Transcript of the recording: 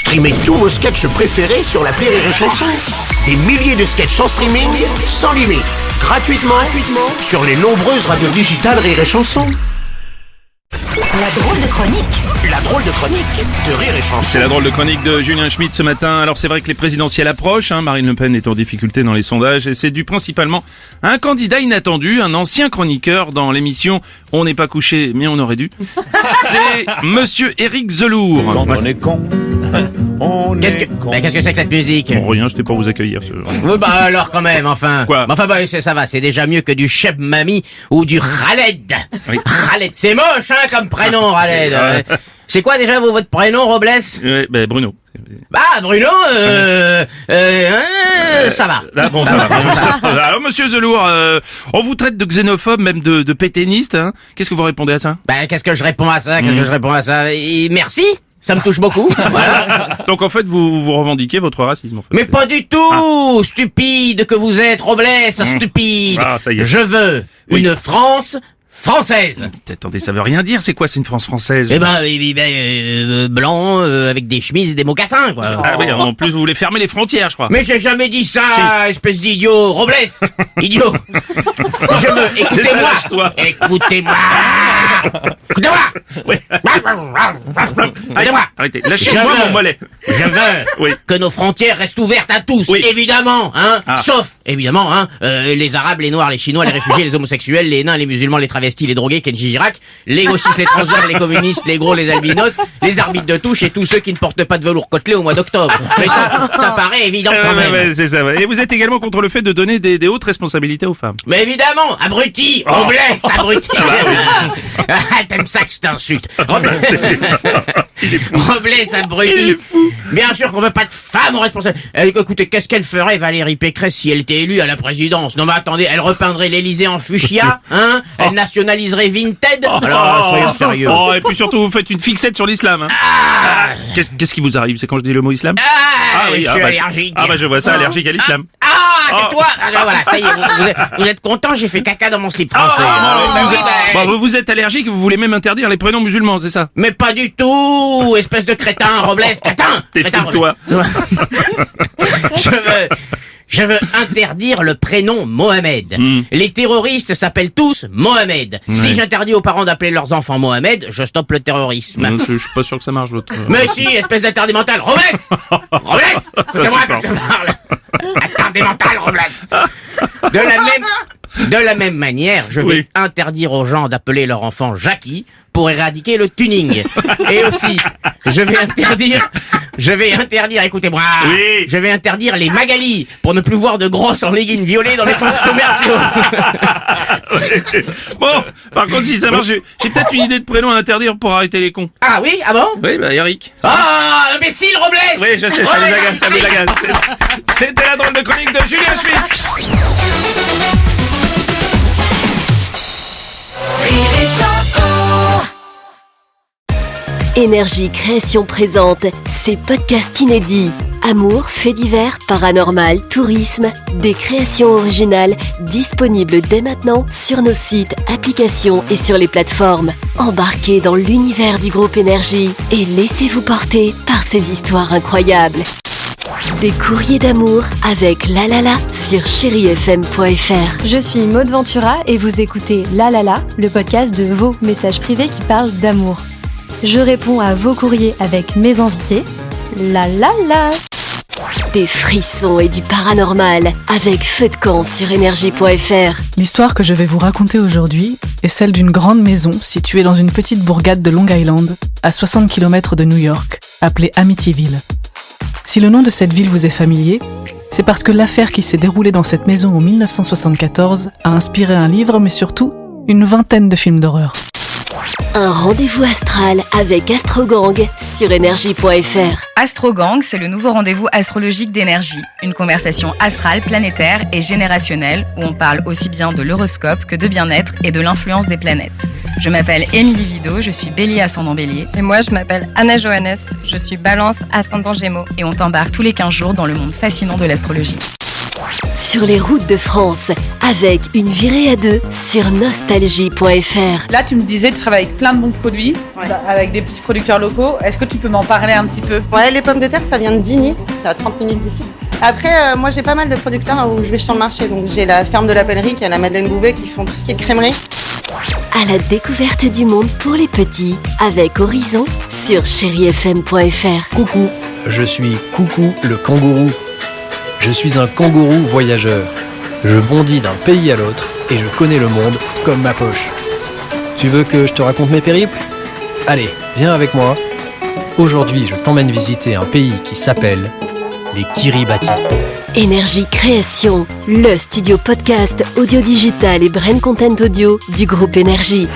Streamez tous vos sketchs préférés sur l'appli Rire et Chanson. Des milliers de sketchs en streaming, sans limite, gratuitement sur les nombreuses radios digitales Rire et Chanson. La drôle de chronique de Rire et Chanson. C'est la drôle de chronique de Julien Schmitt ce matin. Alors c'est vrai que les présidentielles approchent, Marine Le Pen est en difficulté dans les sondages et c'est dû principalement à un candidat inattendu, un ancien chroniqueur dans l'émission On n'est pas couché mais on aurait dû. C'est Monsieur Éric Zelour. Quand on est con, on Qu'est-ce est con. que c'est que cette musique? Bon, rien, c'était pour vous accueillir. Oui, bah alors quand même, enfin. Quoi? Enfin bah ça va, c'est déjà mieux que du Cheb Mami ou du Khaled. Oui. Khaled, c'est moche, comme prénom, Khaled. C'est quoi déjà votre prénom, Robles? Bruno. Ah, Bruno, ça va. Là, bon, ça va. Alors, Monsieur Zelour, on vous traite de xénophobe, même de pétainiste, hein. Qu'est-ce que vous répondez à ça? Bah, qu'est-ce que je réponds à ça? Et merci, ça me touche beaucoup. Voilà. Donc en fait, vous revendiquez votre racisme, en fait. Mais pas du tout, stupide que vous êtes, Robles, stupide. Ah, ça y est. Je veux une France française. Attendez, ça veut rien dire, c'est quoi, c'est une France française? Eh ben, blanc, avec des chemises et des mocassins, quoi. Ah oui, en plus vous voulez fermer les frontières, je crois. Mais j'ai jamais dit ça, espèce d'idiot. Robles, idiot. Je veux, écoutez-moi. lâche-toi. Écoutez-moi. Oui. Écoutez-moi. Arrêtez, lâchez-moi mon mollet. Je veux Oui. que nos frontières restent ouvertes à tous, Oui. évidemment, Ah. Sauf, évidemment, les Arabes, les Noirs, les Chinois, les réfugiés, les homosexuels, les nains, les musulmans, les travestis, les drogués, Kenji Girac, les gauchistes, les transgenres, les communistes, les gros, les albinos, les arbitres de touche et tous ceux qui ne portent pas de velours côtelé au mois d'octobre. Mais ça paraît évident quand même. Ouais, c'est ça. Et vous êtes également contre le fait de donner des hautes responsabilités aux femmes. Mais évidemment, abruti, Robles, abruti. T'aimes ça que je t'insulte. Robles, abruti. Bien sûr qu'on veut pas de femmes responsables. Écoutez, qu'est-ce qu'elle ferait, Valérie Pécresse, si elle était élue à la présidence? Non mais attendez, elle repeindrait l'Élysée en fuchsia, Elle nationaliserait Vinted. Alors, soyons sérieux. Oh, et puis surtout, vous faites une fixette sur l'islam, hein. Qu'est-ce qui vous arrive? C'est quand je dis le mot islam? Je suis allergique. Je vois ça, allergique à l'islam. Tais-toi. Alors voilà, ça y est, vous êtes content, j'ai fait caca dans mon slip français. Vous êtes allergique et vous voulez même interdire les prénoms musulmans, c'est ça? Mais pas du tout, espèce de crétin, Robles, crétin. T'es fou de toi. Je veux interdire le prénom Mohamed. Les terroristes s'appellent tous Mohamed. Si j'interdis aux parents d'appeler leurs enfants Mohamed, je stoppe le terrorisme. Je suis pas sûr que ça marche, votre... Mais si, espèce d'attardé mental, Robles, c'est moi que je parle. Attardé mental, Robles. De la même manière, je vais interdire aux gens d'appeler leur enfant Jackie pour éradiquer le tuning. Et aussi, je vais interdire, écoutez-moi, je vais interdire les Magali pour ne plus voir de grosses en leggings violets dans les centres commerciaux. Bon, par contre, si ça marche, j'ai peut-être une idée de prénom à interdire pour arrêter les cons. Ah oui, ah bon? Oui, Eric. Imbécile, Robles! Oui, je sais, ça vous agace. C'était la drôle de chronique de Julien Schmitt. Rire et Chanson. Énergie Création présente ses podcasts inédits. Amour, faits divers, paranormal, tourisme, des créations originales disponibles dès maintenant sur nos sites, applications et sur les plateformes. Embarquez dans l'univers du groupe Énergie et laissez-vous porter par ces histoires incroyables. Des courriers d'amour avec La La La sur chérifm.fr. Je suis Maud Ventura et vous écoutez La La La, le podcast de vos messages privés qui parlent d'amour. Je réponds à vos courriers avec mes invités. La La La. Des frissons et du paranormal avec Feu de camp sur énergie.fr. L'histoire que je vais vous raconter aujourd'hui est celle d'une grande maison située dans une petite bourgade de Long Island, à 60 km de New York, appelée Amityville. Si le nom de cette ville vous est familier, c'est parce que l'affaire qui s'est déroulée dans cette maison en 1974 a inspiré un livre, mais surtout une vingtaine de films d'horreur. Un rendez-vous astral avec Astrogang sur énergie.fr. Astrogang, c'est le nouveau rendez-vous astrologique d'énergie. Une conversation astrale, planétaire et générationnelle où on parle aussi bien de l'horoscope que de bien-être et de l'influence des planètes. Je m'appelle Émilie Vido, je suis Bélier ascendant Bélier. Et moi, je m'appelle Anna Johannes, je suis Balance ascendant Gémeaux. Et on t'embarque tous les 15 jours dans le monde fascinant de l'astrologie. Sur les routes de France, avec une virée à deux sur nostalgie.fr. Là, tu me disais, tu travailles avec plein de bons produits, avec des petits producteurs locaux. Est-ce que tu peux m'en parler un petit peu? Ouais, les pommes de terre, ça vient de Digny, c'est à 30 minutes d'ici. Après, moi, j'ai pas mal de producteurs où je vais sur le marché. Donc, j'ai la ferme de la Pellerie qui a la Madeleine Bouvet qui font tout ce qui est crèmerie. À la découverte du monde pour les petits avec Horizon sur chérifm.fr. Coucou, je suis Coucou le kangourou. Je suis un kangourou voyageur. Je bondis d'un pays à l'autre et je connais le monde comme ma poche. Tu veux que je te raconte mes périples? Allez, viens avec moi. Aujourd'hui, je t'emmène visiter un pays qui s'appelle les Kiribati. Énergie Création, le studio podcast audio digital et brain content audio du groupe Énergie.